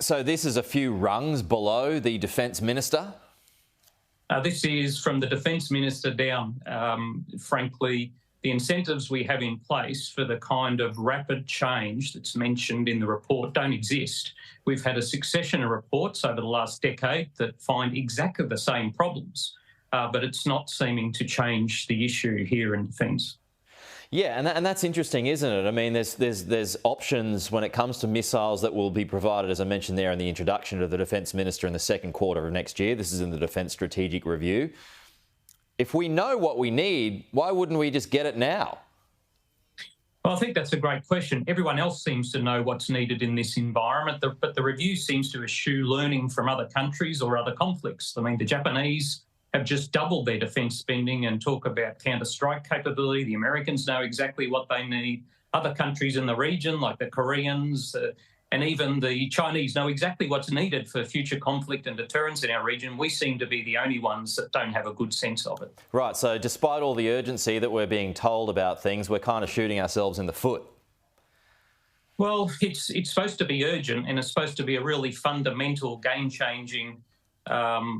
So this is a few rungs below the Defence Minister? This is from the Defence Minister down. Frankly, the incentives we have in place for the kind of rapid change that's mentioned in the report don't exist. We've had a succession of reports over the last decade that find exactly the same problems, but it's not seeming to change the issue here in defence. Yeah, and that's interesting, isn't it? I mean, there's options when it comes to missiles that will be provided, as I mentioned there in the introduction, to the Defence Minister in the second quarter of next year. This is in the Defence Strategic Review. If we know what we need, why wouldn't we just get it now? Well, I think that's a great question. Everyone else seems to know what's needed in this environment, but the review seems to eschew learning from other countries or other conflicts. I mean, the Japanese have just doubled their defence spending and talk about counter-strike capability. The Americans know exactly what they need. Other countries in the region, like the Koreans and even the Chinese, know exactly what's needed for future conflict and deterrence in our region. We seem to be the only ones that don't have a good sense of it. Right, so despite all the urgency that we're being told about things, we're kind of shooting ourselves in the foot. Well, it's supposed to be urgent and it's supposed to be a really fundamental, game-changing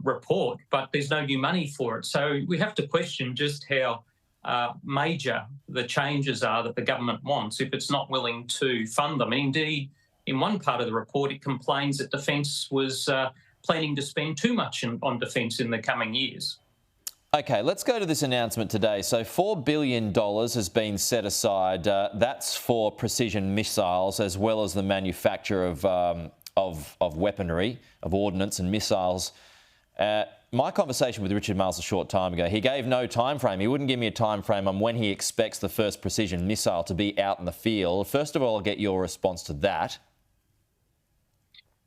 report, but there's no new money for it. So we have to question just how major the changes are that the government wants if it's not willing to fund them. And indeed, in one part of the report, it complains that Defence was planning to spend too much on defence in the coming years. OK, let's go to this announcement today. So $4 billion has been set aside. That's for precision missiles as well as the manufacture of weaponry, of ordnance and missiles. My conversation with Richard Marles a short time ago, he gave no time frame. He wouldn't give me a time frame on when he expects the first precision missile to be out in the field. First of all, I'll get your response to that.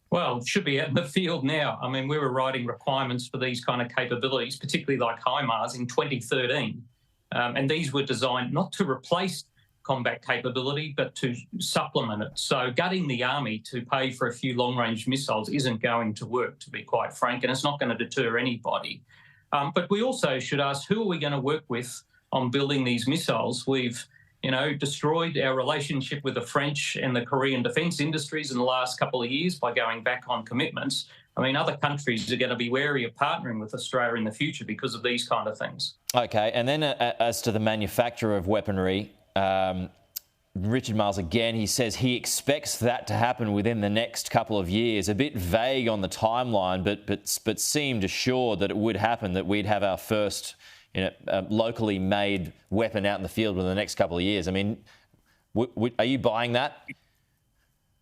Well, it should be out in the field now. I mean, we were writing requirements for these kind of capabilities, particularly like HIMARS, in 2013. And these were designed not to replace combat capability, but to supplement it. So gutting the army to pay for a few long-range missiles isn't going to work, to be quite frank, and it's not going to deter anybody. But we also should ask, who are we going to work with on building these missiles? We've destroyed our relationship with the French and the Korean defence industries in the last couple of years by going back on commitments. I mean, other countries are going to be wary of partnering with Australia in the future because of these kind of things. OK, and then as to the manufacture of weaponry, Richard Marles again, he says he expects that to happen within the next couple of years. A bit vague on the timeline, but seemed assured that it would happen, that we'd have our first locally made weapon out in the field within the next couple of years. I mean, are you buying that?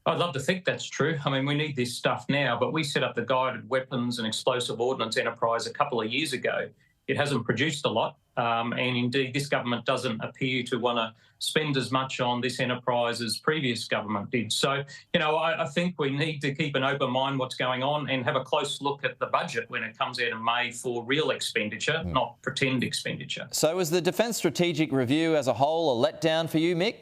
I'd love to think that's true. I mean, we need this stuff now, but we set up the Guided Weapons and Explosive Ordnance Enterprise a couple of years ago. It hasn't produced a lot, and indeed this government doesn't appear to want to spend as much on this enterprise as previous government did. So, I think we need to keep an open mind what's going on and have a close look at the budget when it comes out in May for real expenditure, not pretend expenditure. So is the Defence Strategic Review as a whole a letdown for you, Mick?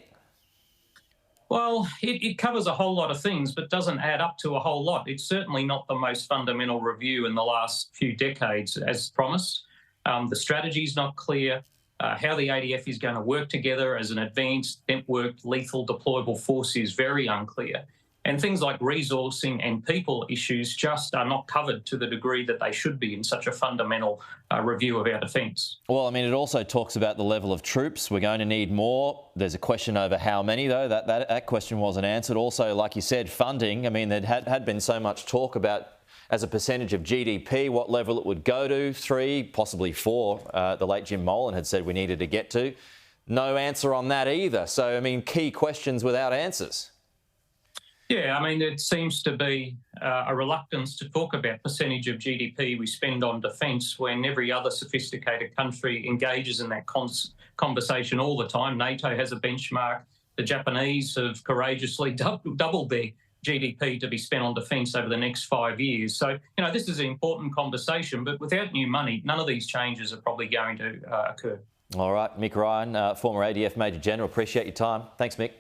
Well, it covers a whole lot of things, but doesn't add up to a whole lot. It's certainly not the most fundamental review in the last few decades, as promised. The strategy's not clear. How the ADF is going to work together as an advanced, networked, lethal deployable force is very unclear. And things like resourcing and people issues just are not covered to the degree that they should be in such a fundamental review of our defence. Well, I mean, it also talks about the level of troops. We're going to need more. There's a question over how many, though. That question wasn't answered. Also, like you said, funding. I mean, there had been so much talk about, as a percentage of GDP, what level it would go to, 3, possibly 4, the late Jim Molan had said we needed to get to. No answer on that either. So, I mean, key questions without answers. Yeah, I mean, it seems to be a reluctance to talk about percentage of GDP we spend on defence when every other sophisticated country engages in that conversation all the time. NATO has a benchmark. The Japanese have courageously doubled their GDP to be spent on defence over the next 5 years. So, this is an important conversation, but without new money, none of these changes are probably going to occur. All right, Mick Ryan, former ADF Major General, appreciate your time. Thanks, Mick.